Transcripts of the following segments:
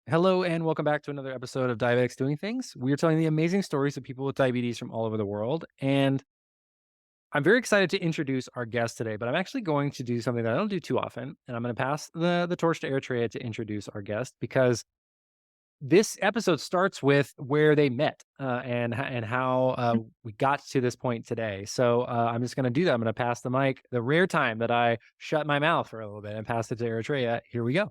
Hello and welcome back to another episode of Diabetics Doing Things. We're telling the amazing stories of people with diabetes from all over the world. And I'm very excited to introduce our guest today, but I'm actually going to do something that I don't do too often. And I'm going to pass the torch to Eritrea to introduce our guest because this episode starts with where they met and how we got to this point today. So I'm just going to do that. I'm going to pass the mic. The rare time that I shut my mouth for a little bit and pass it to Eritrea. Here we go.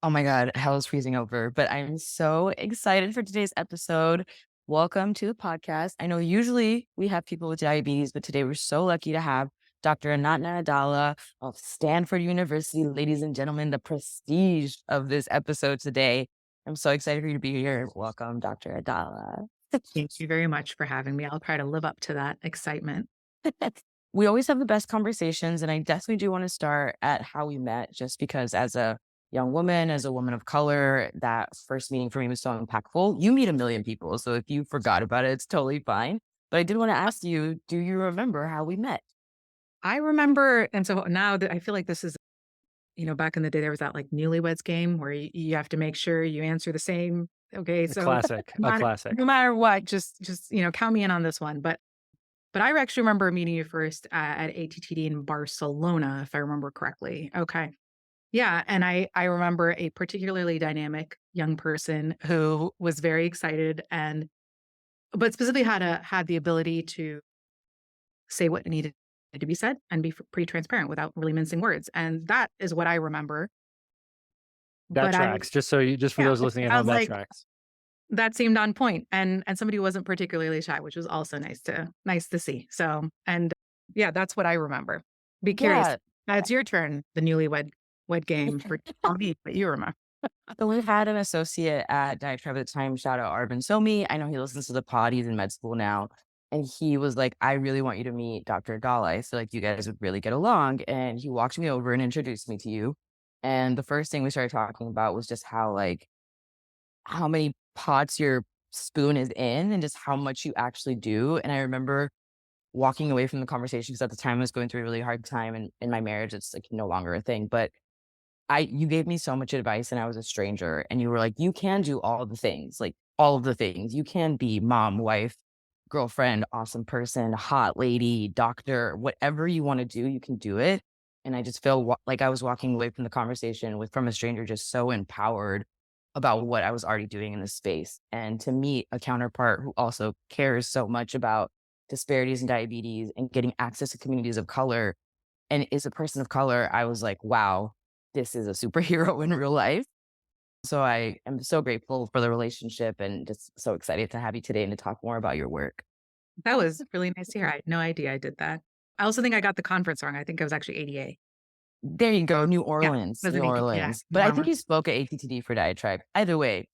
Oh my God, hell is freezing over, but I'm so excited for today's episode. Welcome to the podcast. I know usually we have people with diabetes, but today we're so lucky to have Dr. Ananta Addala of Stanford University. Ladies and gentlemen, the prestige of this episode today. I'm so excited for you to be here. Welcome, Dr. Addala. Thank you very much for having me. I'll try to live up to that excitement. We always have the best conversations, and I definitely do want to start at how we met, just because as a young woman, as a woman of color, that first meeting for me was so impactful. You meet a million people, so if you forgot about it, it's totally fine. But I did want to ask you, do you remember how we met? I remember, and so now that I feel like this is, back in the day, there was that like newlyweds game where you have to make sure you answer the same. Okay, A so classic, no a matter, classic. no matter what, just count me in on this one. But I actually remember meeting you first at ATTD in Barcelona, if I remember correctly. Okay, yeah, and I remember a particularly dynamic young person who was very excited and but specifically had the ability to say what needed to be said and be pretty transparent without really mincing words. And that is what I remember. That But tracks. Just for yeah, those listening at I home, was that like, tracks. that seemed on point, and somebody who wasn't particularly shy, which was also nice to see. So, and yeah, that's what I remember. Be curious. Yeah. Now it's your turn. The newlywed wed game for tell me what you remember. So we had an associate at Diatribe at the time, shout out Arvin Somi. I know he listens to the pod, he's in med school now. And he was like, I really want you to meet Dr. Addala. I feel like you guys would really get along. And he walked me over and introduced me to you. And the first thing we started talking about was just how many pots your spoon is in and just how much you actually do. And I remember walking away from the conversation because at the time I was going through a really hard time in my marriage. It's like no longer a thing. But you gave me so much advice and I was a stranger and you were like, "You can do all the things, like, all of the things. You can be mom, wife, girlfriend, awesome person, hot lady, doctor, whatever you wanna do, you can do it." And I just feel like I was walking away from the conversation from a stranger just so empowered about what I was already doing in this space. And to meet a counterpart who also cares so much about disparities in diabetes and getting access to communities of color and is a person of color, I was like, "Wow, this is a superhero in real life." So I am so grateful for the relationship and just so excited to have you today and to talk more about your work. That was really nice to hear. I had no idea I did that. I also think I got the conference wrong. I think it was actually ADA. There you go, New Yeah, Orleans, New wasn't AD, yeah, Orleans. But I think Norma. you spoke at ATTD for Diatribe. Either way,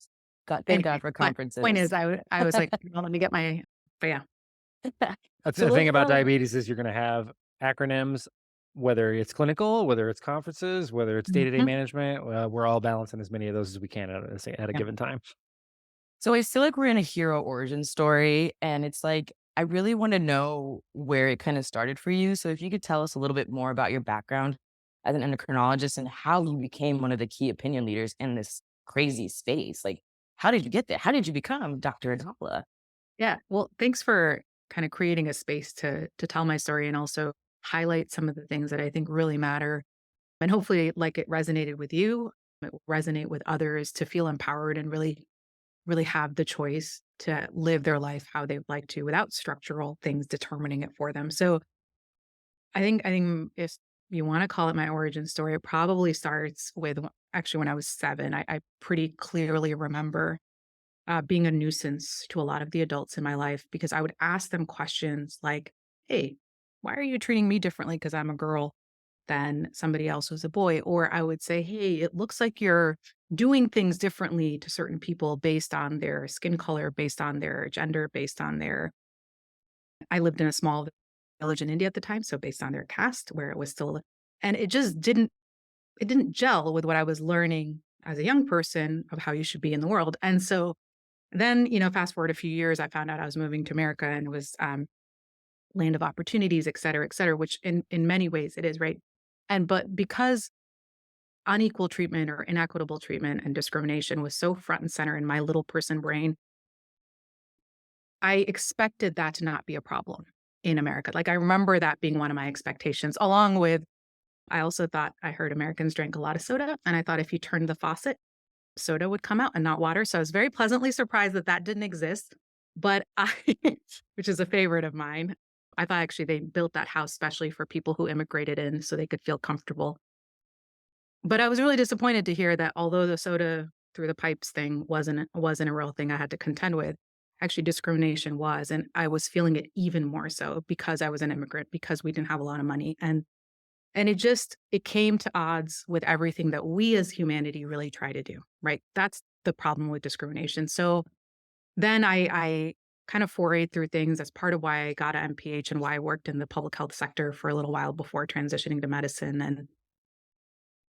God, thank God Anyway, for but point is conferences. I was like, "Well, let me get my" but yeah. That's So the thing let's about diabetes is you're gonna have acronyms, whether it's clinical, whether it's conferences, whether it's day-to-day Mhm. management, we're all balancing as many of those as we can at a Yeah. given time. So I feel like we're in a hero origin story, and it's like I really want to know where it kind of started for you. So if you could tell us a little bit more about your background as an endocrinologist and how you became one of the key opinion leaders in this crazy space. Like, how did you get there? How did you become Dr. Adala? Yeah, well, thanks for kinda creating a space to tell my story and also highlight some of the things that I think really matter, and hopefully, like it resonated with you, it will resonate with others to feel empowered and really have the choice to live their life how they'd like to without structural things determining it for them. So, I think if you wanna call it my origin story, it probably starts with actually when I was 7. I pretty clearly remember being a nuisance to a lot of the adults in my life because I would ask them questions like, "Hey, why are you treating me differently because I'm a girl than somebody else who's a boy?" Or I would say, "Hey, it looks like you're doing things differently to certain people based on their skin color, based on their gender, based on their" I lived in a small village in India at the time, so based on their caste, where it was still and it didn't gel with what I was learning as a young person of how you should be in the world. And so then, fast forward a few years, I found out I was moving to America and it was land of opportunities, et cetera, which in many ways it is, right? And but because unequal treatment or inequitable treatment and discrimination was so front and center in my little person brain, I expected that to not be a problem in America. Like, I remember that being one of my expectations, along with I also thought I heard Americans drank a lot of soda, and I thought if you turned the faucet, soda would come out and not water. So I was very pleasantly surprised that that didn't exist. But I, which is a favorite of mine, I thought actually they built that house specially for people who immigrated in so they could feel comfortable. But I was really disappointed to hear that although the soda through the pipes thing wasn't a real thing I had to contend with, actually discrimination was, and I was feeling it even more so because I was an immigrant, because we didn't have a lot of money, and it came to odds with everything that we as humanity really try to do, right? That's the problem with discrimination. So then I kind of forayed through things. That's part of why I got an MPH and why I worked in the public health sector for a little while before transitioning to medicine.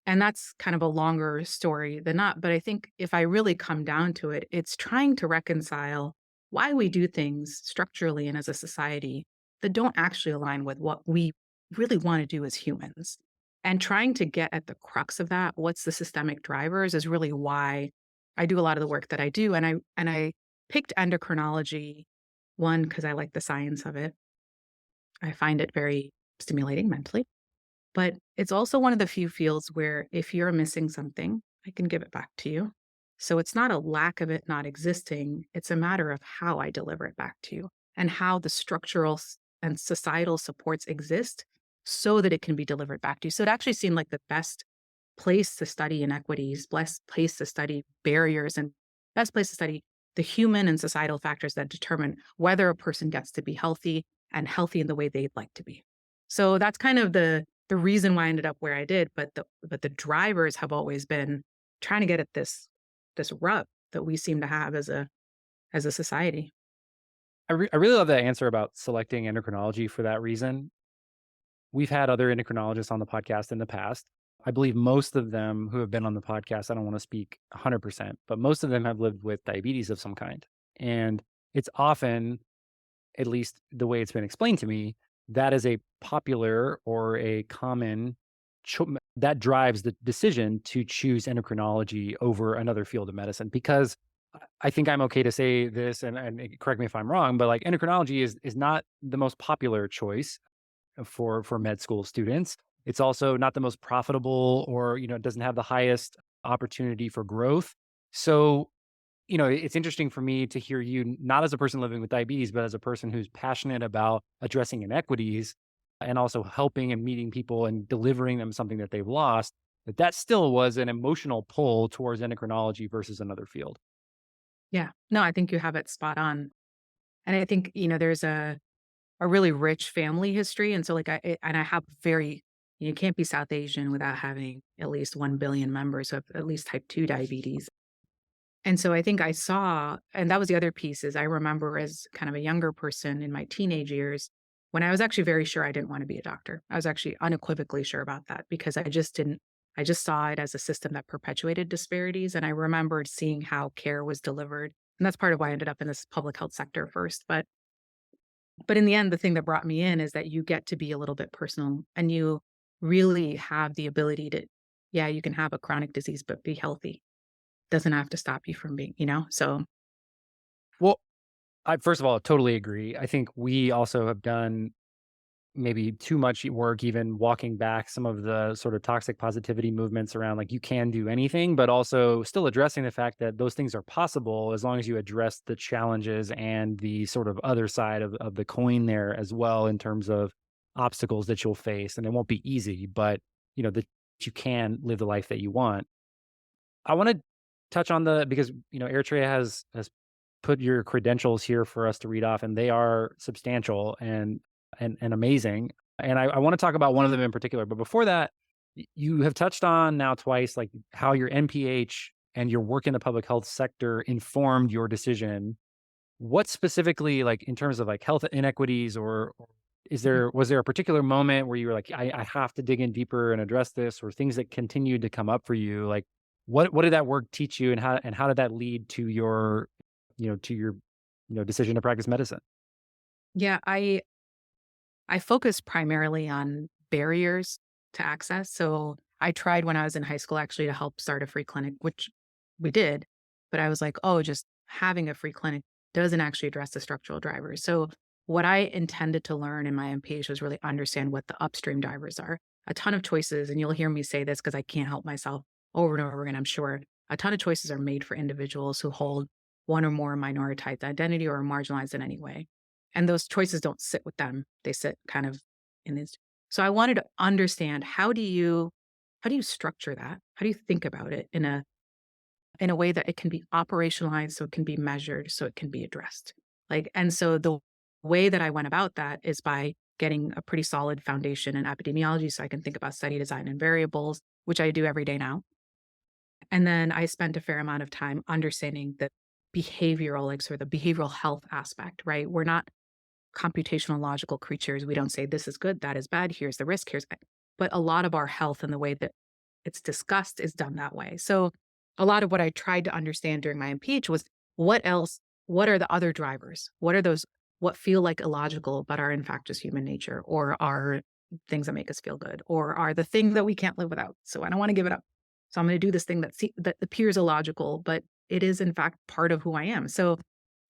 And that's kind of a longer story than not. But I think if I really come down to it, it's trying to reconcile why we do things structurally and as a society that don't actually align with what we really want to do as humans. And trying to get at the crux of that, what's the systemic drivers, is really why I do a lot of the work that I do. And I picked endocrinology, one, because I like the science of it. I find it very stimulating mentally. But it's also one of the few fields where if you're missing something, I can give it back to you. So it's not a lack of it not existing. It's a matter of how I deliver it back to you and how the structural and societal supports exist so that it can be delivered back to you. So it actually seemed like the best place to study inequities, best place to study barriers, and best place to study the human and societal factors that determine whether a person gets to be healthy and healthy in the way they'd like to be. So that's kind of the reason why I ended up where I did, but the drivers have always been trying to get at this rub that we seem to have as a society. I really love that answer about selecting endocrinology for that reason. We've had other endocrinologists on the podcast in the past. I believe most of them who have been on the podcast, I don't want to speak 100%, but most of them have lived with diabetes of some kind. And it's often, at least the way it's been explained to me, that is a popular or a common that drives the decision to choose endocrinology over another field of medicine. Because I think I'm okay to say this, and correct me if I'm wrong, but like endocrinology is not the most popular choice for med school students. It's also not the most profitable, or it doesn't have the highest opportunity for growth. So it's interesting for me to hear you, not as a person living with diabetes, but as a person who's passionate about addressing inequities and also helping and meeting people and delivering them something that they've lost, that still was an emotional pull towards endocrinology versus another field. Yeah. No, I think you have it spot on. And I think, there's a really rich family history. And so like I have very you can't be South Asian without having at least 1 billion members who have at least type 2 diabetes. And so I think I saw, and that was the other piece, is I remember as kind of a younger person in my teenage years, when I was actually very sure I didn't want to be a doctor. I was actually unequivocally sure about that because I just saw it as a system that perpetuated disparities. And I remembered seeing how care was delivered. And that's part of why I ended up in this public health sector first. But in the end, the thing that brought me in is that you get to be a little bit personal and you really have the ability to, yeah, you can have a chronic disease, but be healthy. Doesn't have to stop you from being. So Well, I first of all totally agree. I think we also have done maybe too much work, even walking back some of the sort of toxic positivity movements around like you can do anything, but also still addressing the fact that those things are possible as long as you address the challenges and the sort of other side of the coin there as well, in terms of obstacles that you'll face. And it won't be easy, but that you can live the life that you want. I want to touch on because Eritrea has put your credentials here for us to read off, and they are substantial and amazing. And I want to talk about one of them in particular. But before that, you have touched on now twice, like how your NPH and your work in the public health sector informed your decision. What specifically, like in terms of like health inequities, or was there a particular moment where you were like, I have to dig in deeper and address this, or things that continued to come up for you? Like what did that work teach you, and how did that lead to your decision to practice medicine? yeah, I focus primarily on barriers to access. So I tried when I was in high school actually to help start a free clinic, which we did. But I was like, oh, just having a free clinic doesn't actually address the structural drivers. So what I intended to learn in my MPH was really understand what the upstream drivers are. A ton of choices, and you'll hear me say this because I can't help myself over and over again, I'm sure. A ton of choices are made for individuals who hold one or more minoritized identity or are marginalized in any way. And those choices don't sit with them. They sit kind of in this. So I wanted to understand how do you structure that? How do you think about it in a way that it can be operationalized, so it can be measured, so it can be addressed? And so the way that I went about that is by getting a pretty solid foundation in epidemiology so I can think about study design and variables, which I do every day now. And then I spent a fair amount of time understanding the behavioral, like sort of the behavioral health aspect, right? We're not computational logical creatures. We don't say this is good, that is bad, here's the risk, but a lot of our health and the way that it's discussed is done that way. So a lot of what I tried to understand during my MPH was what else, what are the other drivers? What are those, what feel like illogical, but are in fact just human nature, or are things that make us feel good, or are the thing that we can't live without. So I don't want to give it up. So I'm going to do this thing that appears illogical, but it is in fact part of who I am. So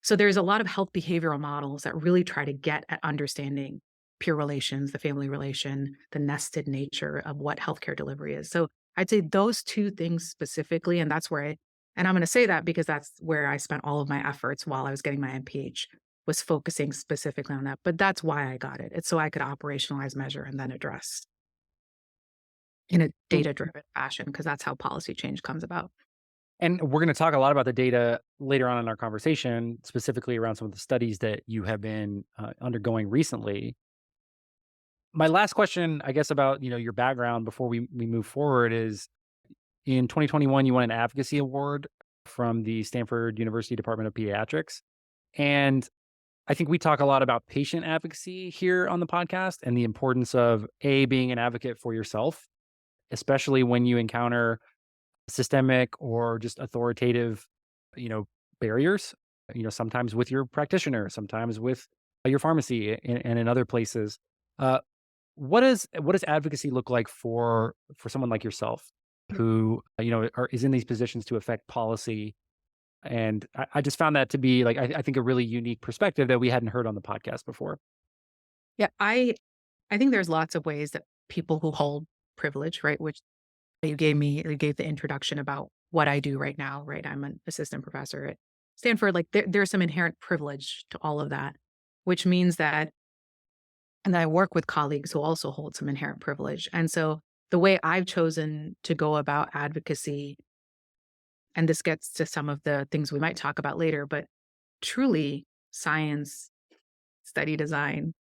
there's a lot of health behavioral models that really try to get at understanding peer relations, the family relation, the nested nature of what healthcare delivery is. So I'd say those two things specifically, and that's where and I'm going to say that because that's where I spent all of my efforts while I was getting my MPH, was focusing specifically on that. But that's why I got it. It's so I could operationalize, measure, and then address in a data-driven fashion, because that's how policy change comes about. And we're going to talk a lot about the data later on in our conversation, specifically around some of the studies that you have been undergoing recently. My last question, I guess, about your background before we move forward is, in 2021, you won an advocacy award from the Stanford University Department of Pediatrics, and I think we talk a lot about patient advocacy here on the podcast and the importance of being an advocate for yourself, especially when you encounter systemic or just authoritative, you know, barriers, sometimes with your practitioner, sometimes with your pharmacy and in other places. Uh, what does advocacy look like for someone like yourself who, is in these positions to affect policy? And I just found that to be like, I think a really unique perspective that we hadn't heard on the podcast before. Yeah, I think there's lots of ways that people who hold privilege, right, which you gave the introduction about what I do right now, right? I'm an assistant professor at Stanford. Like there's some inherent privilege to all of that, which means that, and I work with colleagues who also hold some inherent privilege. And so the way I've chosen to go about advocacy, and this gets to some of the things we might talk about later, but truly science, study design,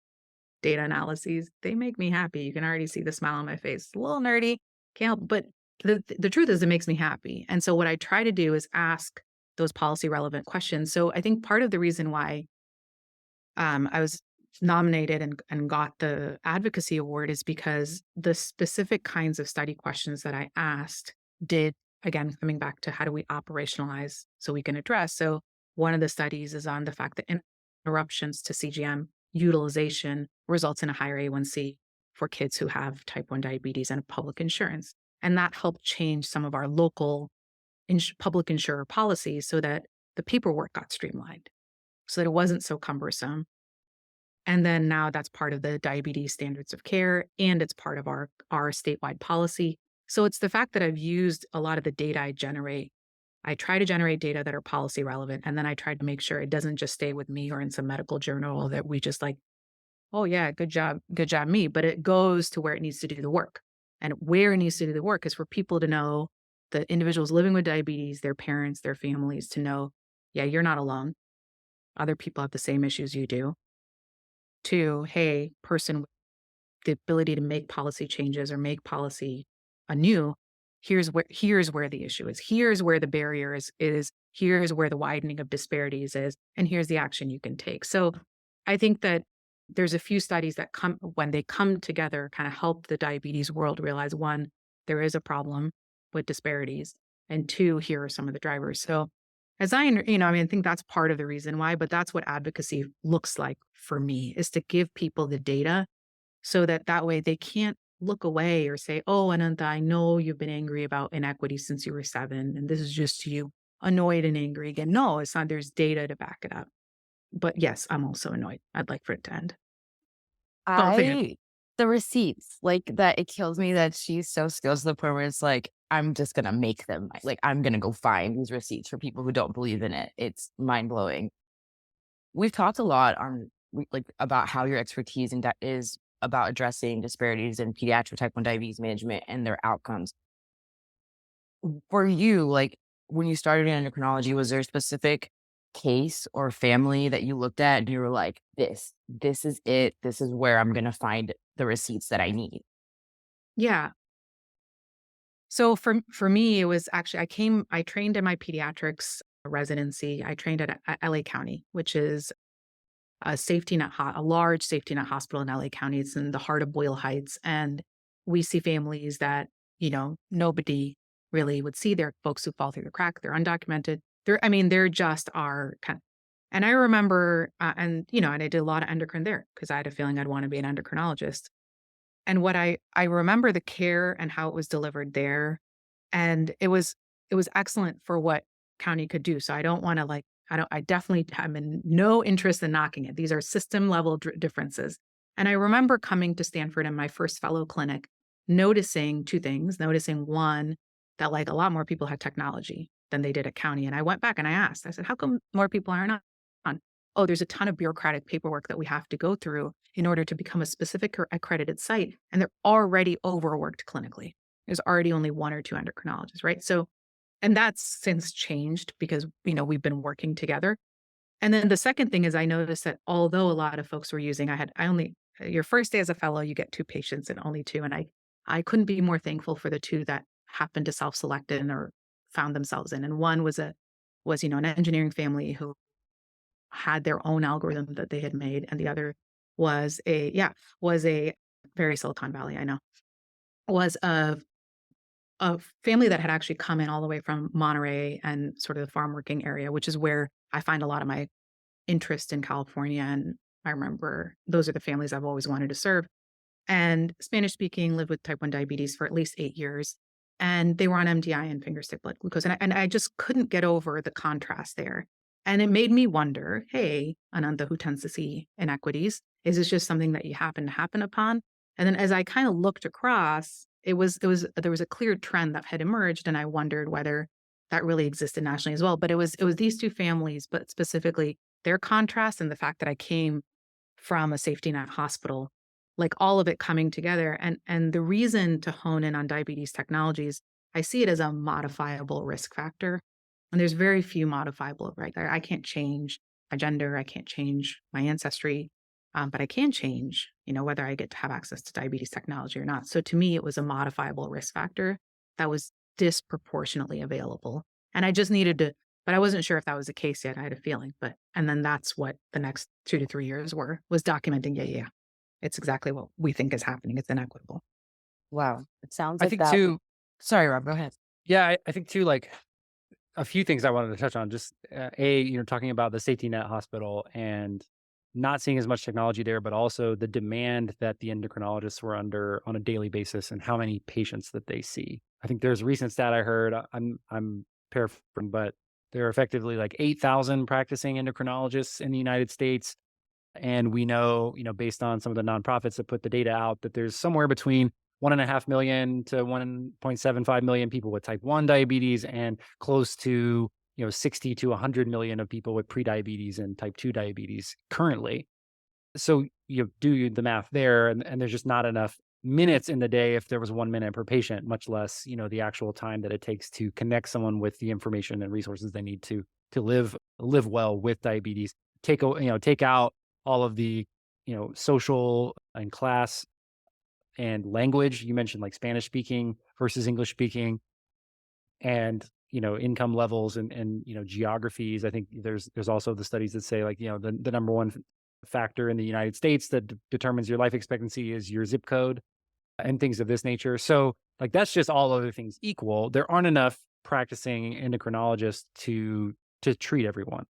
data analyses, they make me happy. You can already see the smile on my face. A little nerdy, can't help, but the truth is it makes me happy. And so what I try to do is ask those policy relevant questions. So I think part of the reason why I was nominated and got the advocacy award is because the specific kinds of study questions that I asked did, again, coming back to how do we operationalize so we can address. So one of the studies is on the fact that interruptions to CGM utilization results in a higher A1C for kids who have type 1 diabetes and public insurance. And that helped change some of our local public insurer policies so that the paperwork got streamlined, so that it wasn't so cumbersome. And then now that's part of the diabetes standards of care, and it's part of our statewide policy. So it's the fact that I've used a lot of the data I generate. I try to generate data that are policy relevant, and then I try to make sure it doesn't just stay with me or in some medical journal that we just like, oh yeah, good job me, but it goes to where it needs to do the work. And where it needs to do the work is for people to know, the individuals living with diabetes, their parents, their families, to know, yeah, you're not alone. Other people have the same issues you do. To, hey, person with the ability to make policy changes or make policy anew, here's where the issue is. Here's where the barrier is. Here's where the widening of disparities is, and here's the action you can take. So I think that there's a few studies that when they come together, kind of help the diabetes world realize, one, there is a problem with disparities, and two, here are some of the drivers. So as I think that's part of the reason why, but that's what advocacy looks like for me, is to give people the data so that way they can't look away or say, "Oh, Ananta, I know you've been angry about inequity since you were 7, and this is just you annoyed and angry again." No, it's not. There's data to back it up. But yes, I'm also annoyed. I'd like for it to end. Oh, thank I the receipts, like, that it kills me that she's so skilled to the point where it's like, I'm just gonna make them. Like, I'm gonna go find these receipts for people who don't believe in it. It's mind-blowing. We've talked a lot about how your expertise is about addressing disparities in pediatric type 1 diabetes management and their outcomes. For you, like, when you started in endocrinology, was there a specific case or family that you looked at and you were like, this is it. This is where I'm gonna find the receipts that I need. Yeah. So for me, it was actually I trained in my pediatrics residency. I trained at LA County, which is a large safety net hospital in LA County. It's in the heart of Boyle Heights, and we see families that nobody really would see. They're folks who fall through the crack. They're undocumented. They're just our kind of. And I remember, and I did a lot of endocrine there because I had a feeling I'd want to be an endocrinologist. And what I remember the care and how it was delivered there, and it was excellent for what county could do. So I don't wanna, I definitely am in no interest in knocking it. These are system level differences. And I remember coming to Stanford in my first fellow clinic, noticing 2 things. Noticing, 1, that, like, a lot more people had technology than they did at county, and I went back and I asked, I said, "How come more people aren't on?" "Oh, there's a ton of bureaucratic paperwork that we have to go through in order to become a specific or accredited site, and they're already overworked clinically. There's already only 1 or 2 endocrinologists," right? So, and that's since changed because, we've been working together. And then the second thing is I noticed that although a lot of folks were using, I only, your first day as a fellow, you get 2 patients and only 2. And I couldn't be more thankful for the 2 that happened to self-select in or found themselves in. And one was, an engineering family who had their own algorithm that they had made. And the other was a very Silicon Valley, I know, was a family that had actually come in all the way from Monterey and sort of the farm working area, which is where I find a lot of my interest in California. And I remember those are the families I've always wanted to serve. And Spanish speaking, lived with type 1 diabetes for at least 8 years. And they were on MDI and finger stick blood glucose. And I just couldn't get over the contrast there. And it made me wonder, hey, Ananta, who tends to see inequities, is this just something that you happen upon? And then as I kind of looked across, there was a clear trend that had emerged, and I wondered whether that really existed nationally as well. But it was these 2 families, but specifically their contrast and the fact that I came from a safety net hospital, like all of it coming together. And the reason to hone in on diabetes technologies, I see it as a modifiable risk factor. And there's very few modifiable, right? I can't change my gender, I can't change my ancestry, but I can change, whether I get to have access to diabetes technology or not. So to me, it was a modifiable risk factor that was disproportionately available. And I just needed to, but I wasn't sure if that was the case yet. I had a feeling, and then that's what the next 2 to 3 years was documenting. Yeah. It's exactly what we think is happening. It's inequitable. Wow. It sounds I like think that. too, Sorry, Rob, go ahead. yeah, I think too, like a few things I wanted to touch on. Just talking about the safety net hospital and not seeing as much technology there, but also the demand that the endocrinologists were under on a daily basis and how many patients that they see. I think there's a recent stat I heard. I'm paraphrasing, but there are effectively like 8,000 practicing endocrinologists in the United States. And we know, based on some of the nonprofits that put the data out, that there's somewhere between 1.5 million to 1.75 million people with type 1 diabetes and close to, 60 to 100 million of people with prediabetes and type 2 diabetes currently. So you do the math there, and there's just not enough minutes in the day if there was 1 minute per patient, much less, the actual time that it takes to connect someone with the information and resources they need to live well with diabetes. Take out all of the, social and class and language. You mentioned like Spanish speaking versus English speaking and, income levels and, geographies. I think there's also the studies that say like, the number one factor in the United States that determines your life expectancy is your zip code and things of this nature. So like, that's just all other things equal. There aren't enough practicing endocrinologists to treat everyone.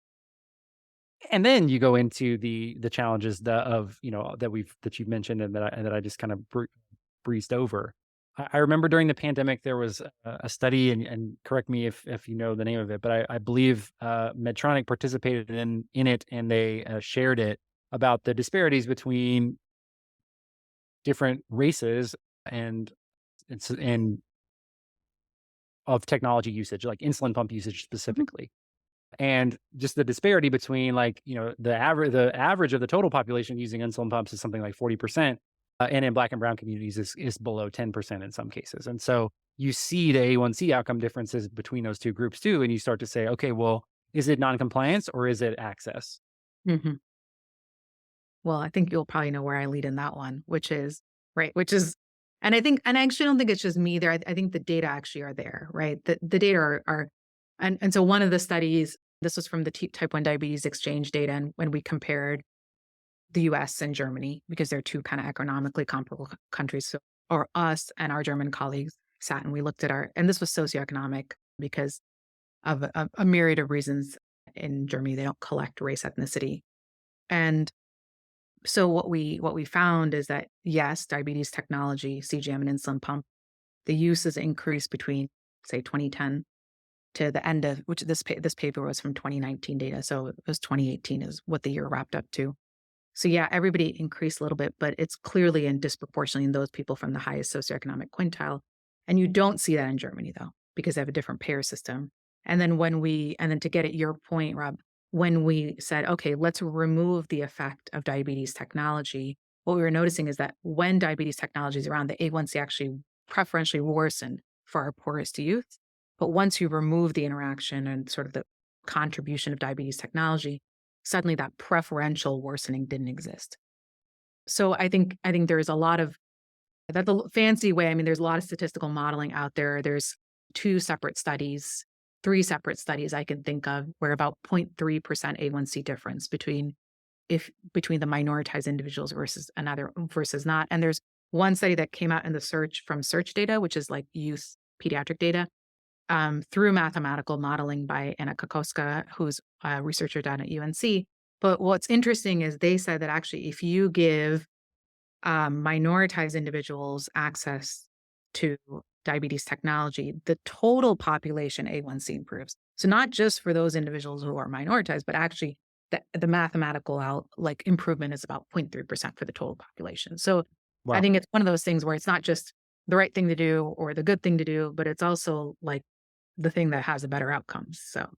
And then you go into the challenges that you've mentioned and that I just kind of breezed over. I remember during the pandemic, there was a study, and correct me if you know the name of it, but I believe Medtronic participated in it, and they shared it about the disparities between different races and and of technology usage, like insulin pump usage Mhm. specifically. And just the disparity between, like, the average of the total population using insulin pumps is something like 40%, and in Black and brown communities is below 10% in some cases. And so you see the A1C outcome differences between those two groups too, and you start to say, okay, well, is it non-compliance or is it access? Mhm. Well, I think you'll probably know where I lead in that one, which is right, which is and I actually don't think it's just me there. I think the data actually are there, right? The data are and so one of the studies, this was from the type 1 diabetes exchange data, and when we compared the US and Germany, because they're two kind of economically comparable countries. So, or us and our German colleagues sat and we looked at and this was socioeconomic because of a myriad of reasons. In Germany, they don't collect race ethnicity. And so what we found is that yes, diabetes technology, CGM and insulin pump, the use has increased between say 2010 to the end of which this paper was from 2019 data. So it was 2018 is what the year wrapped up to. So yeah, everybody increased a little bit, but it's clearly and disproportionately in those people from the highest socioeconomic quintile. And you don't see that in Germany though, because they have a different payer system. And then to get at your point, Rob, when we said, okay, let's remove the effect of diabetes technology, what we were noticing is that when diabetes technology is around, the A1C actually preferentially worsened for our poorest youth. But once you remove the interaction and sort of the contribution of diabetes technology, suddenly that preferential worsening didn't exist. So I think there's a lot of that's a fancy way. I mean, there's a lot of statistical modeling out there. There's two separate studies, three separate studies I can think of where about 0.3% A1C difference between the minoritized individuals versus not. And there's one study that came out in the search data, which is like youth pediatric data, through mathematical modeling by Anna Kokoska, who's a researcher down at UNC. But what's interesting is they said that actually, if you give minoritized individuals access to diabetes technology, the total population A1C improves. So not just for those individuals who are minoritized, but actually the mathematical improvement is about 0.3% for the total population. So I Wow. think it's one of those things where it's not just the right thing to do or the good thing to do, but it's also like the thing that has a better outcomes. So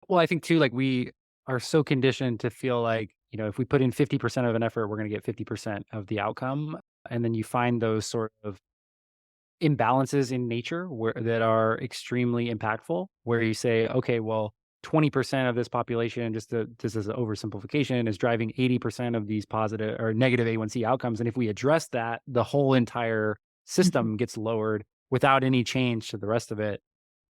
Well, I think too, like, we are so conditioned to feel like, if we put in 50% of an effort, we're going to get 50% of the outcome. And then you find those sort of imbalances in nature that are extremely impactful, where you say, okay, well, 20% of this population, just as an oversimplification, is driving 80% of these positive or negative A1C outcomes. And if we address that, the whole entire mhm. system gets lowered without any change to the rest of it.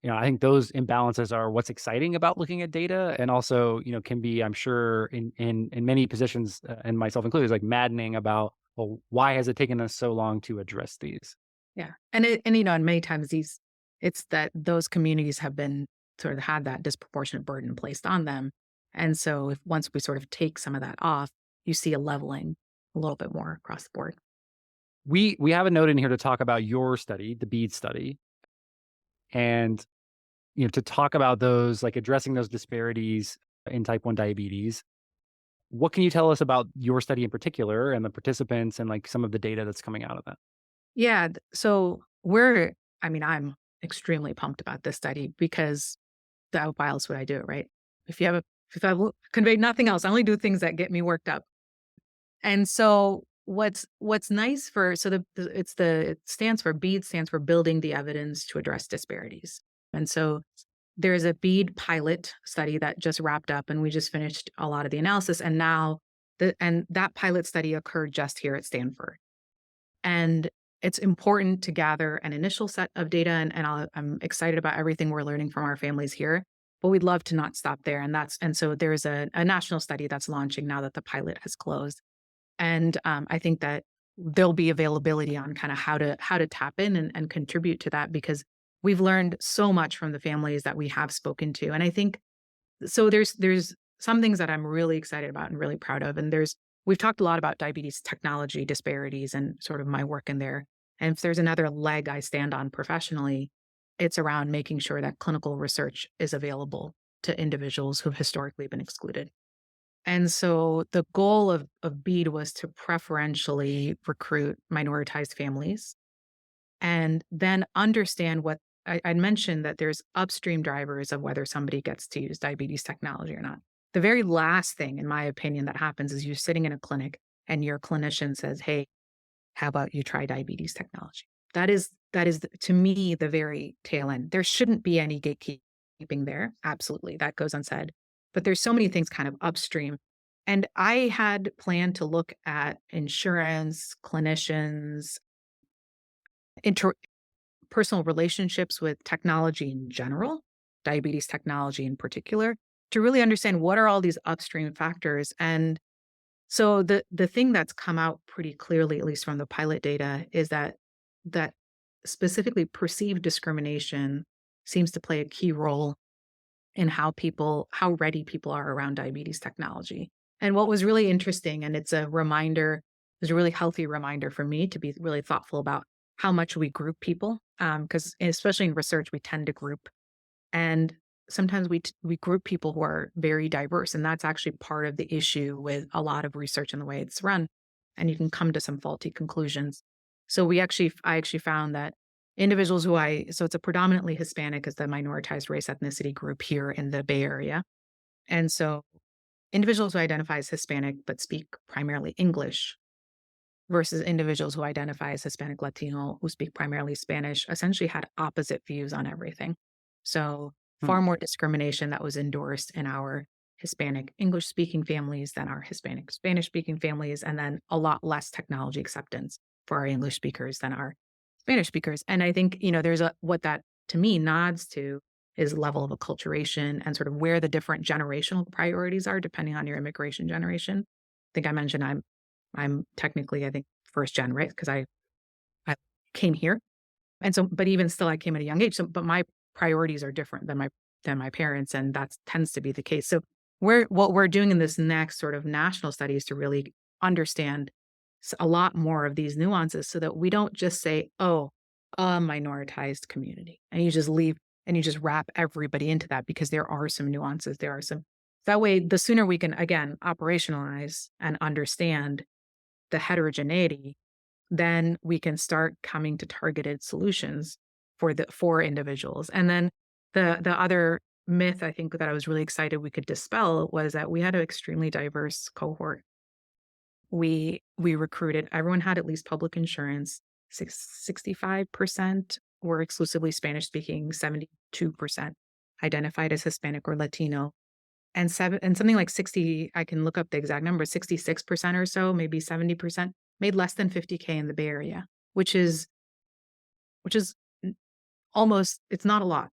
I think those imbalances are what's exciting about looking at data, and also, can be, I'm sure, in many positions, and myself included, is like maddening about, well, why has it taken us so long to address these? Yeah. And many times it's that those communities have been sort of had that disproportionate burden placed on them. And so if once we sort of take some of that off, you see a leveling a little bit more across the board. We have a note in here to talk about your study, the BEAD study, and to talk about those, like addressing those disparities in type 1 diabetes. What can you tell us about your study in particular and the participants and like some of the data that's coming out of that? Yeah. So I'm extremely pumped about this study because why else would I do it, right? If I conveyed nothing else, I only do things that get me worked up. And so what's nice for so it stands for BEAD stands for Building the Evidence to Address Disparities. And so there's a BEAD pilot study that just wrapped up and we just finished a lot of the analysis and now that pilot study occurred just here at Stanford. And it's important to gather an initial set of data I'm excited about everything we're learning from our families here, but we'd love to not stop there. And so there's a national study that's launching now that the pilot has closed. And I think that there'll be availability on kind of how to tap in and contribute to that because we've learned so much from the families that we have spoken to. And I think so there's some things that I'm really excited about and really proud of. And there's we've talked a lot about diabetes technology disparities and sort of my work in there. And if there's another leg I stand on professionally, it's around making sure that clinical research is available to individuals who've historically been excluded. And so the goal of BEAD was to preferentially recruit minoritized families and then understand what I'd mentioned that there's upstream drivers of whether somebody gets to use diabetes technology or not. The very last thing, in my opinion, that happens is you're sitting in a clinic and your clinician says, "Hey, how about you try diabetes technology?" That is to me the very tail end. There shouldn't be any gatekeeping there. Absolutely, that goes unsaid. But there's so many things kind of upstream. And I had planned to look at insurance, clinicians, personal relationships with technology in general, diabetes technology in particular, to really understand what are all these upstream factors. And so the thing that's come out pretty clearly, at least from the pilot data, is that specifically perceived discrimination seems to play a key role in how ready people are around diabetes technology. And what was really interesting, and it's a reminder, it was a really healthy reminder for me to be really thoughtful about how much we group people, because especially in research, we tend to group, and sometimes we group people who are very diverse, and that's actually part of the issue with a lot of research and the way it's run, and you can come to some faulty conclusions. So I actually found that individuals so it's a predominantly Hispanic as the minoritized race ethnicity group here in the Bay Area, and so individuals who identify as Hispanic but speak primarily English versus individuals who identify as Hispanic Latino who speak primarily Spanish essentially had opposite views on everything. So Hmm. far more discrimination that was endorsed in our Hispanic English speaking families than our Hispanic Spanish speaking families, and then a lot less technology acceptance for our English speakers than our Spanish speakers. And I think, there's what that to me nods to is level of acculturation and sort of where the different generational priorities are depending on your immigration generation. I think I mentioned I'm technically, I think, first gen, right? Because I came here. And so, but even still, I came at a young age. So, but my priorities are different than my parents, and that tends to be the case. So, what we're doing in this next sort of national study is to really understand a lot more of these nuances, so that we don't just say, "Oh, a minoritized community," and you just leave and you just wrap everybody into that, because there are some nuances. There are some. That way, the sooner we can again operationalize and understand the heterogeneity, then we can start coming to targeted solutions for individuals. And then the other myth I think that I was really excited we could dispel was that we had an extremely diverse cohort. We recruited, everyone had at least public insurance, 65% were exclusively Spanish speaking, 72% identified as Hispanic or Latino, and something like 60, I can look up the exact number, 66% or so, maybe 70% made less than 50K in the Bay Area, which is which is almost, it's not a lot.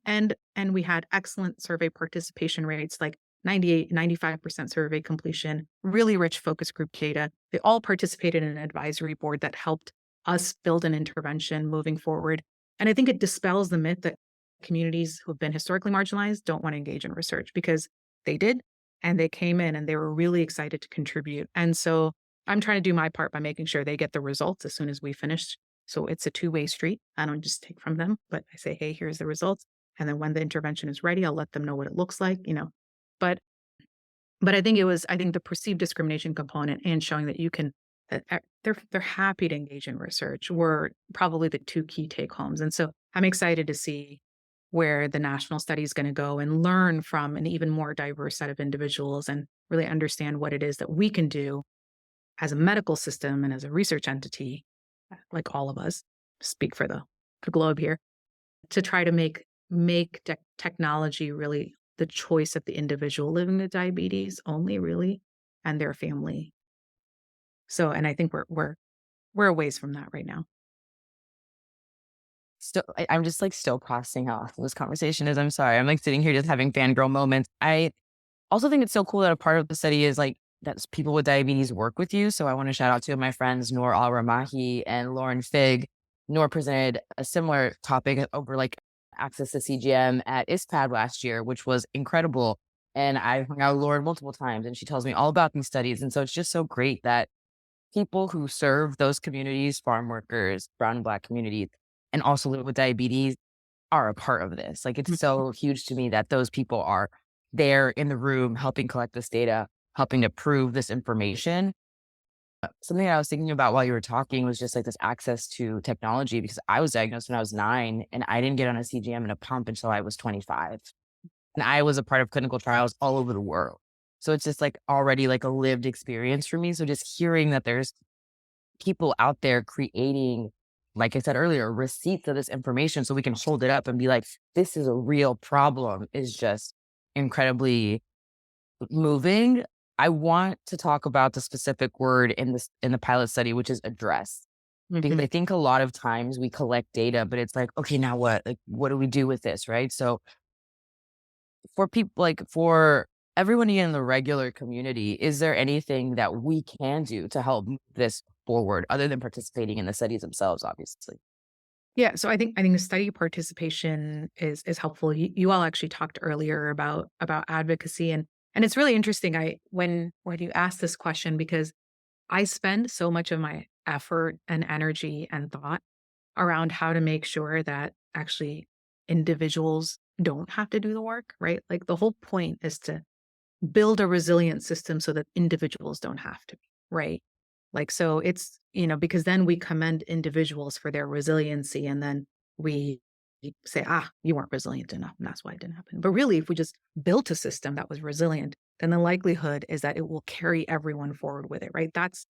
And we had excellent survey participation rates, like 98, 95% survey completion, really rich focus group data. They all participated in an advisory board that helped us build an intervention moving forward. And I think it dispels the myth that communities who have been historically marginalized don't want to engage in research, because they did, and they came in and they were really excited to contribute. And so I'm trying to do my part by making sure they get the results as soon as we finish. So it's a two-way street. I don't just take from them, but I say, "Hey, here's the results." And then when the intervention is ready, I'll let them know what it looks like. But I think the perceived discrimination component and showing that you can that they're happy to engage in research were probably the two key take homes. And so I'm excited to see where the national study is going to go and learn from an even more diverse set of individuals and really understand what it is that we can do as a medical system and as a research entity, like all of us, speak for the globe here, to try to make technology really the choice of the individual living with diabetes only, really, and their family. So, and I think we're a ways from that right now. Still, I'm just like still processing how awesome this conversation is. I'm sorry. I'm like sitting here just having fangirl moments. I also think it's so cool that a part of the study is like that people with diabetes work with you. So I want to shout out to my friends Noor Al Ramahi and Lauren Fig. Noor presented a similar topic over like access to CGM at ISPAD last year, which was incredible. And I've hung out with Lauren multiple times, and she tells me all about these studies. And so it's just so great that people who serve those communities, farm workers, brown and black communities, and also live with diabetes are a part of this. Like, it's so huge to me that those people are there in the room helping collect this data, helping to prove this information. Something I was thinking about while you were talking was just like this access to technology, because I was diagnosed when I was 9 and I didn't get on a CGM and a pump until I was 25. And I was a part of clinical trials all over the world. So it's just like already like a lived experience for me. So just hearing that there's people out there creating, like I said earlier, receipts of this information so we can hold it up and be like, this is a real problem, is just incredibly moving. I want to talk about the specific word in the pilot study, which is address. Because I think a lot of times we collect data, but it's like, okay, now what? Like, what do we do with this? Right. So for people, like for everyone in the regular community, is there anything that we can do to help move this forward other than participating in the studies themselves, obviously? Yeah, so I think the study participation is helpful. You all actually talked earlier about advocacy, and it's really interesting. I when you asked this question, because I spend so much of my effort and energy and thought around how to make sure that actually individuals don't have to do the work, right? Like, the whole point is to build a resilient system so that individuals don't have to be, right? Like, so it's, because then we commend individuals for their resiliency, and then we say, you weren't resilient enough, and that's why it didn't happen. But really, if we just built a system that was resilient, then the likelihood is that it will carry everyone forward with it, right? That's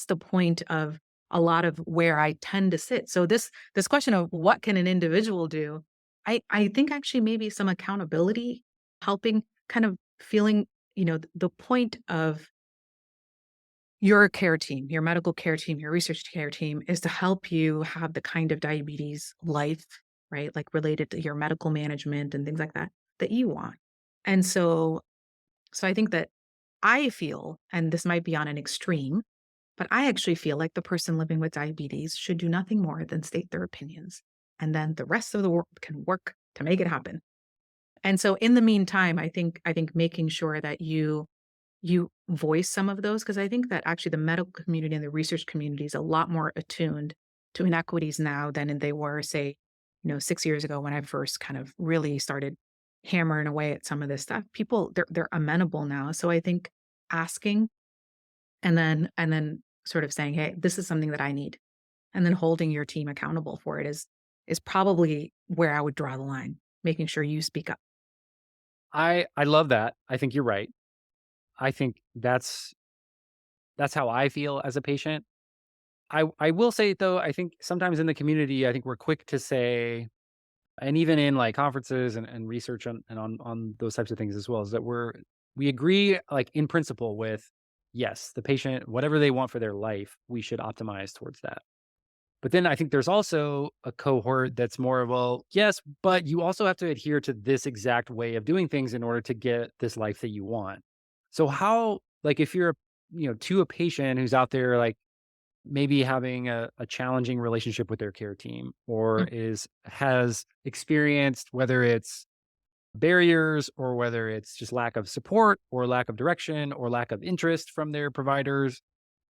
the point of a lot of where I tend to sit. So this question of what can an individual do, I think actually maybe some accountability, helping, kind of feeling, the point of your care team, your medical care team, your research care team is to help you have the kind of diabetes life, right? Like, related to your medical management and things like that, that you want. And so I think that I feel, and this might be on an extreme, but I actually feel like the person living with diabetes should do nothing more than state their opinions. And then the rest of the world can work to make it happen. And so in the meantime, I think making sure that you voice some of those, because I think that actually the medical community and the research community is a lot more attuned to inequities now than they were, say, 6 years ago, when I first kind of really started hammering away at some of this stuff. People, they're amenable now. So I think asking, and then sort of saying, hey, this is something that I need, and then holding your team accountable for it is probably where I would draw the line, making sure you speak up. I love that. I think you're right. I think that's how I feel as a patient. I will say though, I think sometimes in the community, I think we're quick to say, and even in like conferences and research on those types of things as well, is that we agree like in principle with, yes, the patient, whatever they want for their life, we should optimize towards that. But then I think there's also a cohort that's more, well, yes, but you also have to adhere to this exact way of doing things in order to get this life that you want. So how, like, if you're, to a patient who's out there, like maybe having a challenging relationship with their care team, or has experienced, whether it's barriers or whether it's just lack of support or lack of direction or lack of interest from their providers,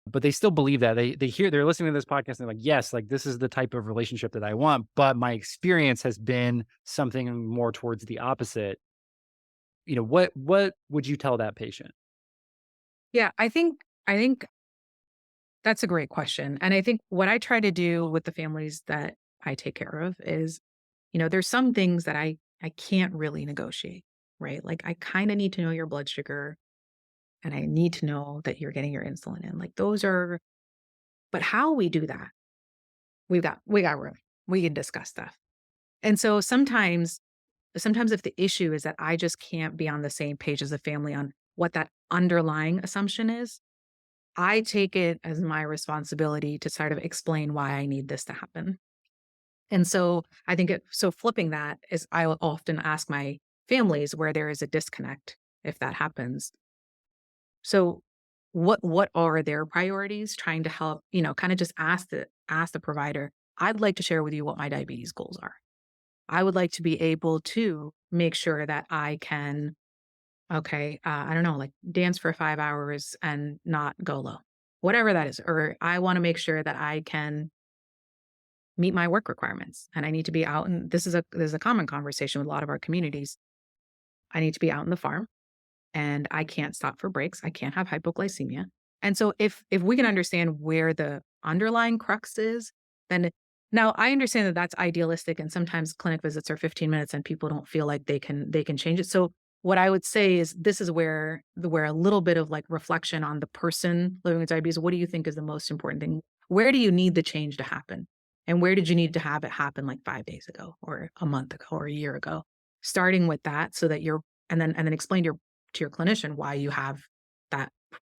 but they still believe that they're listening to this podcast and they're like, yes, like this is the type of relationship that I want, but my experience has been something more towards the opposite. What would you tell that patient? Yeah, I think that's a great question. And I think what I try to do with the families that I take care of is, there's some things that I can't really negotiate, right? Like, I kind of need to know your blood sugar, and I need to know that you're getting your insulin in. Like, those are, but how we do that, we got room. We can discuss stuff. And so sometimes if the issue is that I just can't be on the same page as a family on what that underlying assumption is, I take it as my responsibility to sort of explain why I need this to happen. And so I think so flipping that is, I will often ask my families where there is a disconnect, if that happens. So what are their priorities? Trying to help, kind of just ask the provider, I'd like to share with you what my diabetes goals are. I would like to be able to make sure that I can okay, I don't know, like dance for 5 hours and not go low, whatever that is. Or I want to make sure that I can meet my work requirements and I need to be out. And this is a common conversation with a lot of our communities. I need to be out in the farm and I can't stop for breaks. I can't have hypoglycemia. And so if we can understand where the underlying crux is, then now I understand that that's idealistic and sometimes clinic visits are 15 minutes and people don't feel like they can change it. So what I would say is this is where a little bit of like reflection on the person living with diabetes, what do you think is the most important thing? Where do you need the change to happen? And where did you need to have it happen like 5 days ago or a month ago or a year ago? Starting with that so that you're and then explain to your clinician why you have that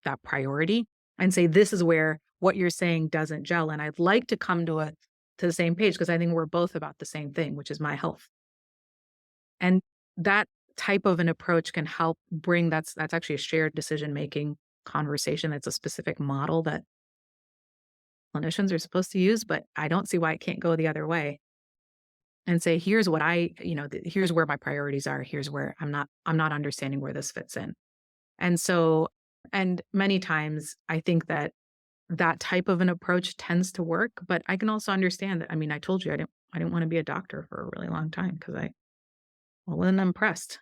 that priority and say this is where what you're saying doesn't gel and I'd like to come to the same page because I think we're both about the same thing, which is my health. And that type of an approach can help bring that's actually a shared decision making conversation. That's a specific model that clinicians are supposed to use, but I don't see why it can't go the other way and say here's what here's where my priorities are, here's where I'm not understanding where this fits in. And so, and many times I think that that type of an approach tends to work, but I can also understand that. I mean, I told you I didn't want to be a doctor for a really long time because I wasn't impressed.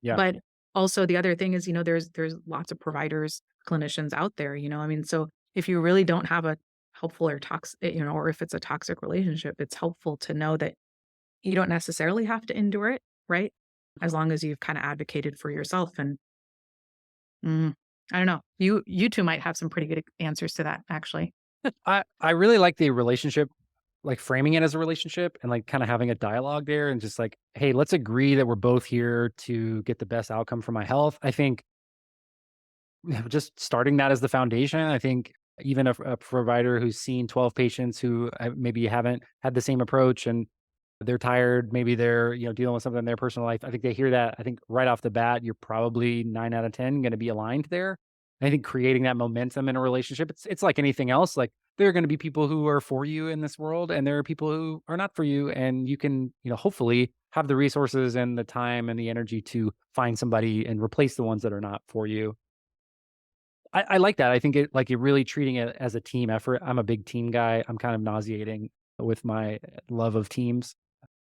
Yeah. But also the other thing is, there's lots of providers, clinicians out there, I mean, so if you really don't have a helpful or toxic, or if it's a toxic relationship, it's helpful to know that you don't necessarily have to endure it, right? As long as you've kind of advocated for yourself and Mm, I don't know. You two might have some pretty good answers to that, actually. I really like the relationship, like framing it as a relationship and like kind of having a dialogue there and just like, hey, let's agree that we're both here to get the best outcome for my health. I think just starting that as the foundation, I think even a provider who's seen 12 patients who maybe haven't had the same approach and they're tired, maybe they're, dealing with something in their personal life. I think they hear that. I think right off the bat, you're probably 9 out of 10 going to be aligned there. I think creating that momentum in a relationship, it's like anything else. Like there are going to be people who are for you in this world and there are people who are not for you. And you can, hopefully have the resources and the time and the energy to find somebody and replace the ones that are not for you. I like that. I think it really treating it as a team effort. I'm a big team guy. I'm kind of nauseating with my love of teams.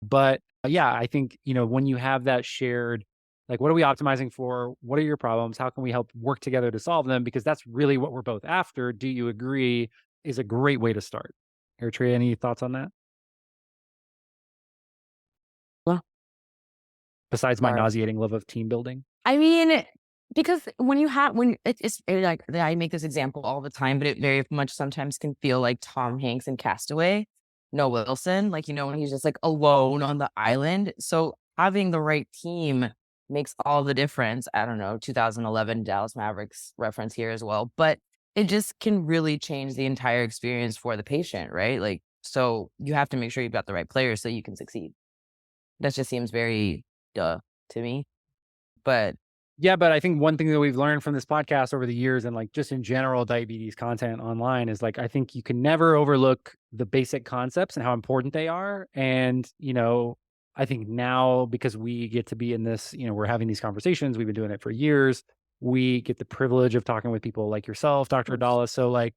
But yeah, I think, when you have that shared, like, what are we optimizing for? What are your problems? How can we help work together to solve them? Because that's really what we're both after. Do you agree? Is a great way to start. Eritrea, any thoughts on that? Well, Besides my sorry. nauseating love of team building? I mean, because when you have when like I make this example all the time, but it very much sometimes can feel like Tom Hanks in Castaway, no Wilson, like when he's just like alone on the island. So having the right team makes all the difference. I don't know, 2011 Dallas Mavericks reference here as well, but it just can really change the entire experience for the patient, right? Like, so you have to make sure you've got the right players so you can succeed. That just seems very duh to me, but Yeah, but I think one thing that we've learned from this podcast over the years and like just in general diabetes content online is like I think you can never overlook the basic concepts and how important they are. And, I think now because we get to be in this, we're having these conversations, we've been doing it for years. We get the privilege of talking with people like yourself, Dr. Addala. So like,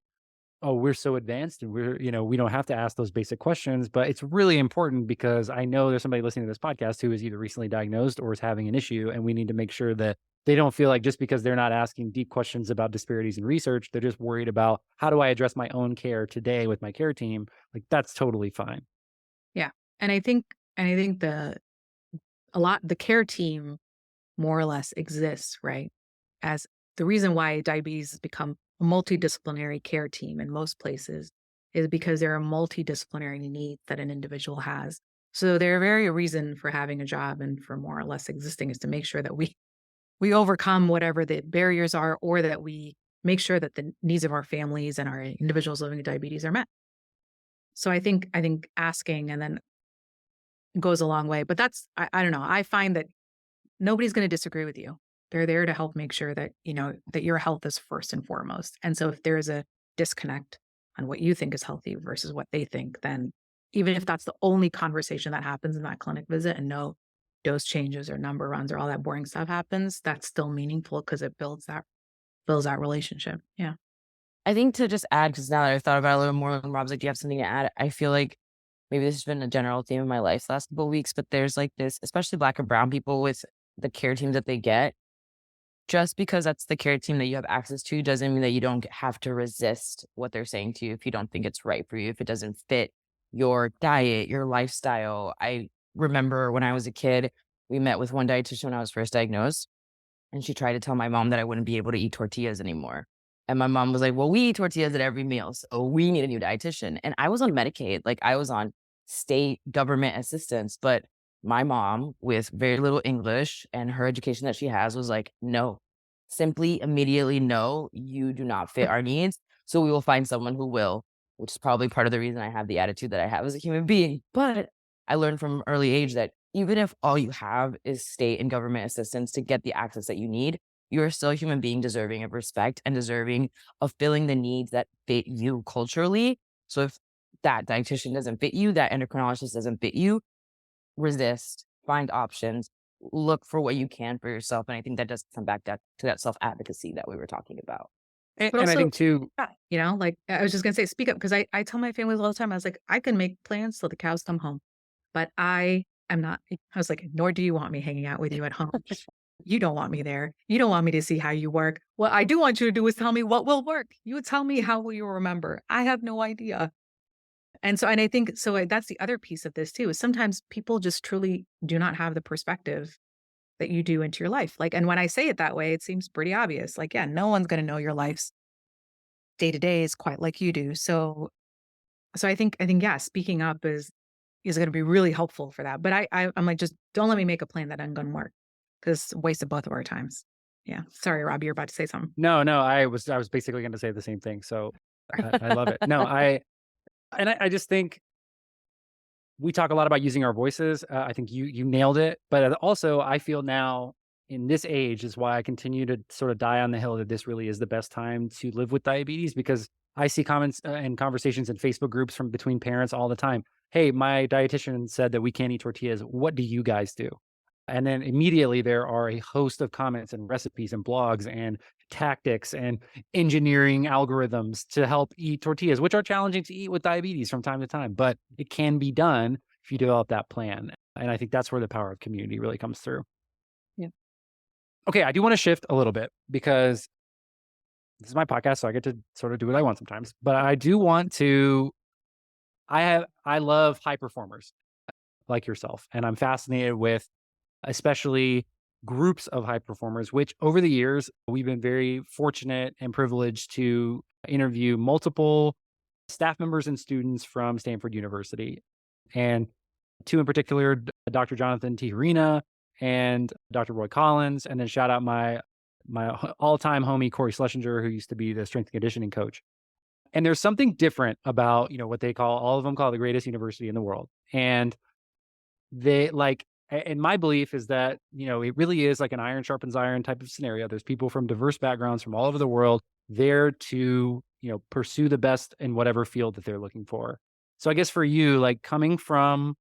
oh, we're so advanced and we don't have to ask those basic questions, but it's really important because I know there's somebody listening to this podcast who is either recently diagnosed or is having an issue. And we need to make sure that they don't feel like just because they're not asking deep questions about disparities in research, they're just worried about how do I address my own care today with my care team? Like that's totally fine. Yeah. And I think the care team more or less exists, right? As the reason why diabetes has become a multidisciplinary care team in most places is because there are multidisciplinary needs that an individual has. So their very reason for having a job and for more or less existing is to make sure that we overcome whatever the barriers are or that we make sure that the needs of our families and our individuals living with diabetes are met. So I think asking and then goes a long way. But I don't know. I find that nobody's going to disagree with you. They're there to help make sure that, that your health is first and foremost. And so if there is a disconnect on what you think is healthy versus what they think, then even if that's the only conversation that happens in that clinic visit and no dose changes or number runs or all that boring stuff happens, that's still meaningful because it builds that relationship. Yeah. I think to just add, because now that I've thought about it a little more, and Rob's like, "Do you have something to add?" I feel like maybe this has been a general theme of my life the last couple of weeks, but there's like this, especially Black and brown people with the care teams that they get. Just because that's the care team that you have access to doesn't mean that you don't have to resist what they're saying to you if you don't think it's right for you, if it doesn't fit your diet, your lifestyle. I remember when I was a kid, we met with one dietitian when I was first diagnosed, and she tried to tell my mom that I wouldn't be able to eat tortillas anymore. And my mom was like, "Well, we eat tortillas at every meal, so we need a new dietitian." And I was on Medicaid, like I was on state government assistance, but my mom, with very little English and her education that she has, was like, "No, simply immediately no, you do not fit our needs. So we will find someone who will," which is probably part of the reason I have the attitude that I have as a human being. But I learned from an early age that even if all you have is state and government assistance to get the access that you need, you are still a human being deserving of respect and deserving of filling the needs that fit you culturally. So if that dietitian doesn't fit you, that endocrinologist doesn't fit you, resist, find options, look for what you can for yourself. And I think that does come back to that self advocacy that we were talking about. But And I also, think too, yeah, like I was just gonna say, speak up because I tell my families all the time, I was like, I can make plans till the cows come home, but I am not, I was like, nor do you want me hanging out with you at home. You don't want me there. You don't want me to see how you work. What I do want you to do is tell me what will work. You tell me how will you remember. I have no idea. And I think so that's the other piece of this too, is sometimes people just truly do not have the perspective that you do into your life. Like, and when I say it that way, it seems pretty obvious. Like, yeah, no one's going to know your life's day to day is quite like you do. So I think, yeah, speaking up is going to be really helpful for that. But I'm like, just don't let me make a plan that ain't going to work because wasted both of our times. Yeah. Sorry, Robbie, you're about to say something. no, I was basically going to say the same thing. So I love it. No, I just think we talk a lot about using our voices. I think you nailed it. But also, I feel now in this age is why I continue to sort of die on the hill that this really is the best time to live with diabetes, because I see comments and conversations in Facebook groups from between parents all the time. Hey, my dietitian said that we can't eat tortillas. What do you guys do? And then immediately there are a host of comments and recipes and blogs and tactics and engineering algorithms to help eat tortillas, which are challenging to eat with diabetes from time to time, but it can be done if you develop that plan. And I think that's where the power of community really comes through. Yeah. Okay, I do want to shift a little bit because this is my podcast, so I get to sort of do what I want sometimes. But I do want to I love high performers like yourself, and I'm fascinated with especially groups of high performers, which over the years, we've been very fortunate and privileged to interview multiple staff members and students from Stanford University. And two in particular, Dr. Jonathan Tijerina and Dr. Roy Collins. And then shout out my all-time homie, Corey Schlesinger, who used to be the strength and conditioning coach. And there's something different about, what they call, all of them call the greatest university in the world. And they like, and my belief is that, it really is like an iron sharpens iron type of scenario. There's people from diverse backgrounds from all over the world there to, pursue the best in whatever field that they're looking for. So I guess for you, like coming from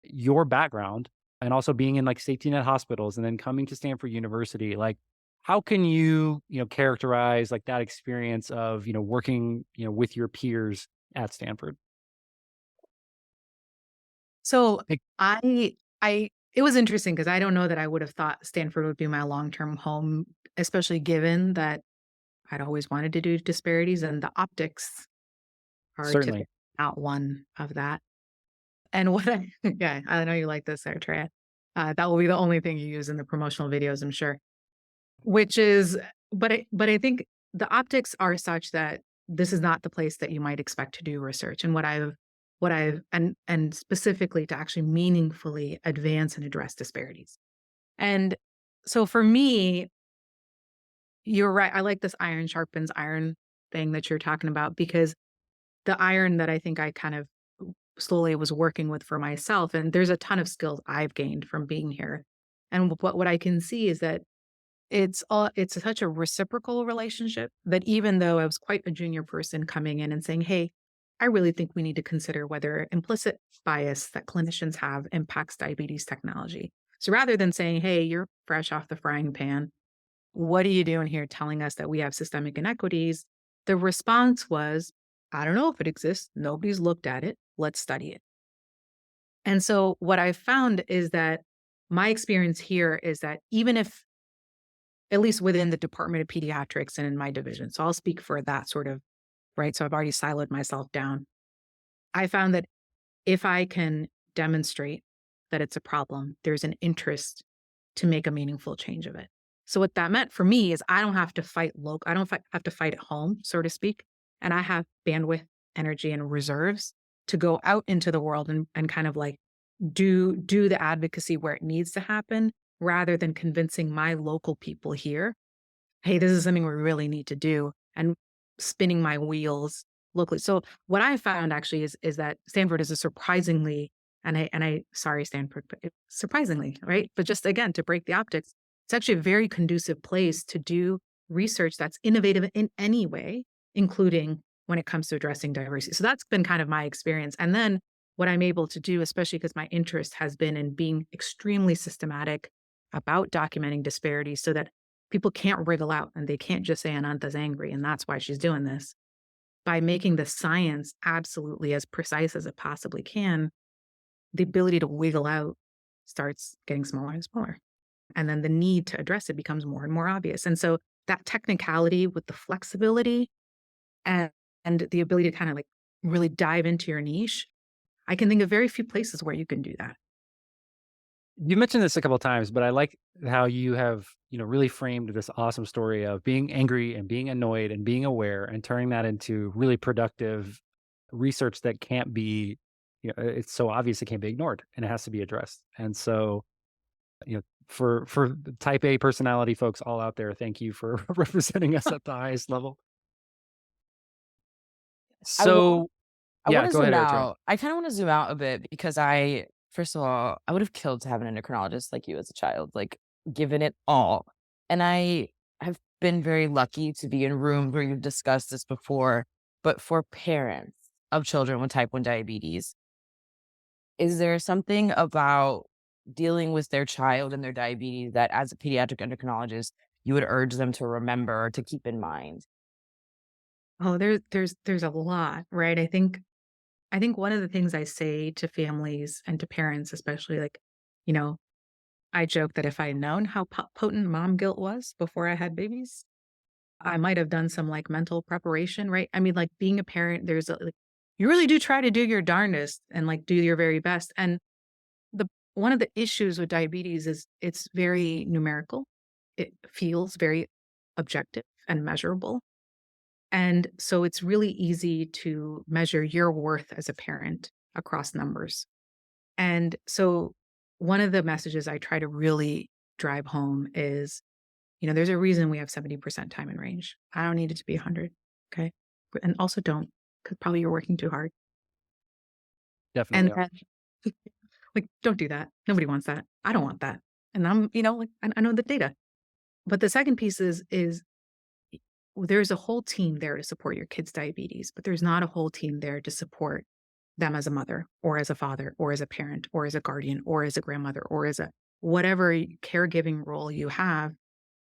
your background and also being in like safety net hospitals and then coming to Stanford University, like how can you, characterize like that experience of, working, with your peers at Stanford? So Like, I it was interesting because I don't know that I would have thought Stanford would be my long-term home, especially given that I'd always wanted to do disparities and the optics are typically certainly. not one of that. And what I yeah, I know you like this, Eritrea. That will be the only thing you use in the promotional videos, I'm sure. Which is, but I think the optics are such that this is not the place that you might expect to do research. And what I've and specifically to actually meaningfully advance and address disparities. And so for me, you're right. I like this iron sharpens iron thing that you're talking about because the iron that I think I kind of slowly was working with for myself, and there's a ton of skills I've gained from being here. And what I can see is that it's such a reciprocal relationship that even though I was quite a junior person coming in and saying, "Hey, I really think we need to consider whether implicit bias that clinicians have impacts diabetes technology." So rather than saying, hey, you're fresh off the frying pan, what are you doing here telling us that we have systemic inequities? The response was, I don't know if it exists. Nobody's looked at it. Let's study it. And so what I found is that my experience here is that even if, at least within the Department of Pediatrics and in my division, so I'll speak for that sort of, right? So I've already siloed myself down. I found that if I can demonstrate that it's a problem, there's an interest to make a meaningful change of it. So what that meant for me is I don't have to fight local. I don't have to fight at home, so to speak. And I have bandwidth, energy, and reserves to go out into the world and kind of like do the advocacy where it needs to happen rather than convincing my local people here, hey, this is something we really need to do, and spinning my wheels locally. So what I found actually is that Stanford is a surprisingly, and I sorry Stanford, but surprisingly, right? But just again to break the optics, it's actually a very conducive place to do research that's innovative in any way, including when it comes to addressing diversity. So that's been kind of my experience. And then what I'm able to do, especially because my interest has been in being extremely systematic about documenting disparities so that people can't wriggle out and they can't just say Ananta's angry and that's why she's doing this. By making the science absolutely as precise as it possibly can, the ability to wiggle out starts getting smaller and smaller. And then the need to address it becomes more and more obvious. And so that technicality with the flexibility and, and the ability to kind of like really dive into your niche, I can think of very few places where you can do that. You mentioned this a couple of times, but I like how you have, really framed this awesome story of being angry and being annoyed and being aware and turning that into really productive research that can't be, it's so obvious it can't be ignored and it has to be addressed. And so, for the type A personality folks all out there, thank you for representing us at the highest level. I wa So, I yeah, wanna go ahead, zoom Eritrea. out. I kinda wanna zoom out a bit because first of all, I would have killed to have an endocrinologist like you as a child, like, given it all. And I have been very lucky to be in rooms where you've discussed this before, but for parents of children with type 1 diabetes, is there something about dealing with their child and their diabetes that as a pediatric endocrinologist, you would urge them to remember or to keep in mind? Oh, there's a lot, right? I think one of the things I say to families and to parents, especially like, you know, I joke that if I had known how potent mom guilt was before I had babies, I might have done some like mental preparation, right? I mean, like being a parent, like, you really do try to do your darndest and like do your very best. And the one of the issues with diabetes is it's very numerical. It feels very objective and measurable. And so it's really easy to measure your worth as a parent across numbers. And so one of the messages I try to really drive home is, there's a reason we have 70% time in range. I don't need it to be 100. Okay. And also don't, because probably you're working too hard. Definitely And are. then, like, don't do that. Nobody wants that. I don't want that. And I'm, like, I know the data. But the second piece is there's a whole team there to support your kids' diabetes, but there's not a whole team there to support them as a mother or as a father or as a parent or as a guardian or as a grandmother or as a whatever caregiving role you have.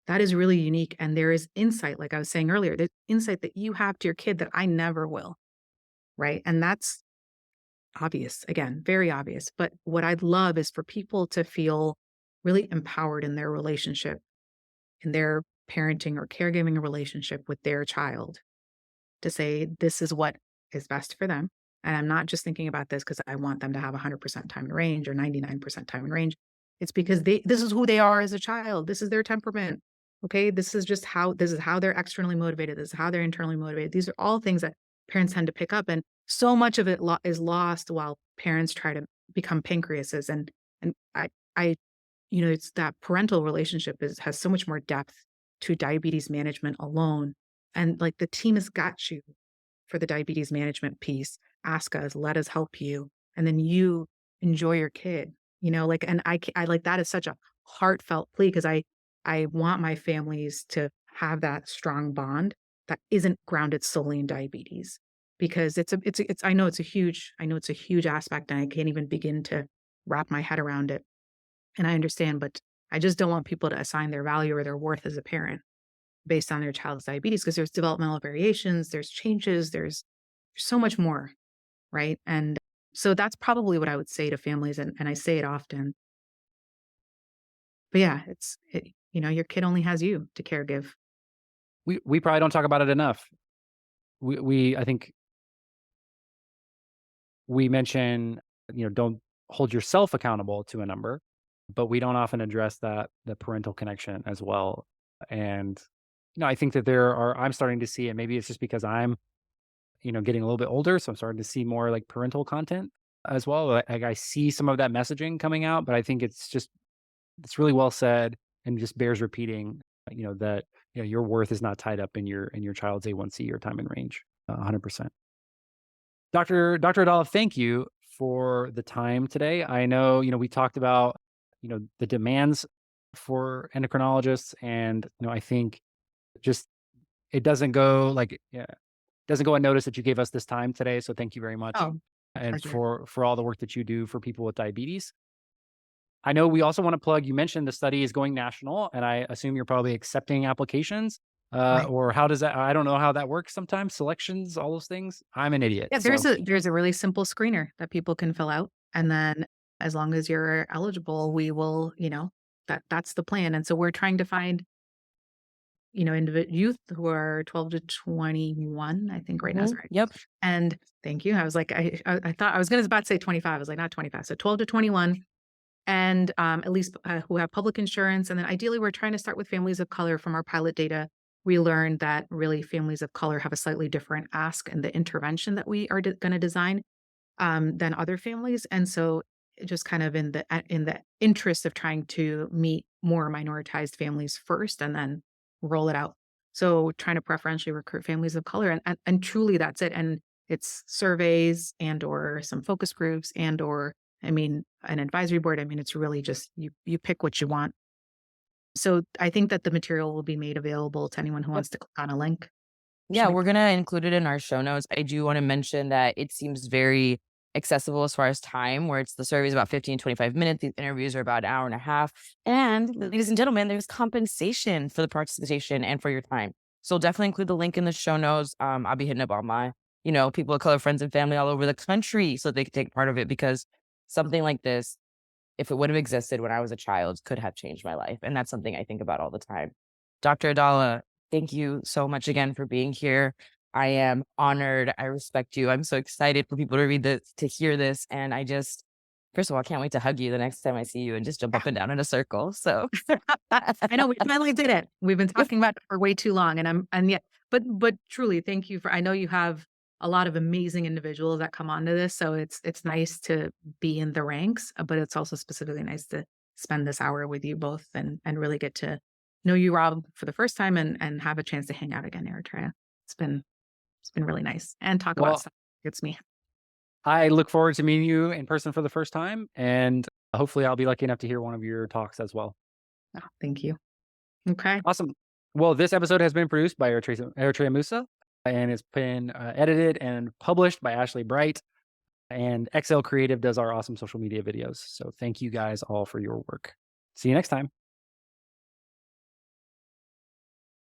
That is really unique. And there is insight, like I was saying earlier, there's insight that you have to your kid that I never will. Right. And that's obvious, again, very obvious. But what I'd love is for people to feel really empowered in their relationship, in their parenting or caregiving relationship with their child, to say, this is what is best for them. And I'm not just thinking about this because I want them to have 100% time in range or 99% time in range. It's because this is who they are as a child. This is their temperament. Okay. This is how they're externally motivated. This is how they're internally motivated. These are all things that parents tend to pick up. And so much of it is lost while parents try to become pancreases. And I, it's that parental relationship has so much more depth to diabetes management alone. And like the team has got you for the diabetes management piece. Ask us, let us help you. And then you enjoy your kid, like, and I like that is such a heartfelt plea because I want my families to have that strong bond that isn't grounded solely in diabetes because I know it's a huge aspect and I can't even begin to wrap my head around it. And I understand, but I just don't want people to assign their value or their worth as a parent based on their child's diabetes because there's developmental variations, there's changes, there's so much more, right? And so that's probably what I would say to families, and I say it often. But yeah, your kid only has you to care give. We probably don't talk about it enough. I think we mention, don't hold yourself accountable to a number, but we don't often address the parental connection as well. And I think that I'm starting to see, and maybe it's just because I'm, getting a little bit older, so I'm starting to see more like parental content as well. Like I see some of that messaging coming out, but I think it's really well said and just bears repeating, that your worth is not tied up in your child's A1C or time in range, 100%. Dr. Addala, thank you for the time today. I know, we talked about, the demands for endocrinologists, and, I think just it doesn't go like, yeah, doesn't go unnoticed that you gave us this time today. So thank you very much. Oh, And pleasure. for all the work that you do for people with diabetes. I know we also want to plug, you mentioned the study is going national, and I assume you're probably accepting applications. Right. Or how does that, I don't know how that works sometimes, selections, all those things. I'm an idiot. Yeah, So there's a really simple screener that people can fill out, and then as long as you're eligible, we will, that's the plan. And so we're trying to find, youth who are 12 to 21, I think right now is right. Yep. And thank you. I was like, I thought I was gonna about to say 25. I was like, not 25. So 12 to 21, and at least who have public insurance. And then ideally, we're trying to start with families of color. From our pilot data, we learned that really families of color have a slightly different ask and the intervention that we are going to design than other families. And so, just kind of in the interest of trying to meet more minoritized families first, and then roll it out. So, trying to preferentially recruit families of color, and truly that's it. And it's surveys and or some focus groups and or an advisory board. It's really just you pick what you want. So I think that the material will be made available to anyone who Yep. wants to click on a link. Yeah, Should be we're gonna include it in our show notes. I do want to mention that it seems very accessible as far as time, where it's the survey is about 15, 25 minutes. These interviews are about an hour and a half. And ladies and gentlemen, there's compensation for the participation and for your time. So definitely include the link in the show notes. I'll be hitting up all my, people of color, friends and family all over the country so they can take part of it, because something like this, if it would have existed when I was a child, could have changed my life. And that's something I think about all the time. Dr. Addala, thank you so much again for being here. I am honored. I respect you. I'm so excited for people to read this, to hear this. And first of all, I can't wait to hug you the next time I see you and just jump up and down in a circle. So, I know we finally did it. We've been talking about it for way too long, and yet, but truly, thank you for. I know you have a lot of amazing individuals that come onto this, so it's nice to be in the ranks, but it's also specifically nice to spend this hour with you both, and really get to know you, Rob, for the first time, and have a chance to hang out again, Eritrea. It's been it's been really nice, and talk about well, stuff that gets me. I look forward to meeting you in person for the first time, and hopefully I'll be lucky enough to hear one of your talks as well. Oh, thank you. Okay. Awesome. Well, this episode has been produced by Eritrea Musa, and it's been edited and published by Ashley Bright. And XL Creative does our awesome social media videos. So thank you guys all for your work. See you next time.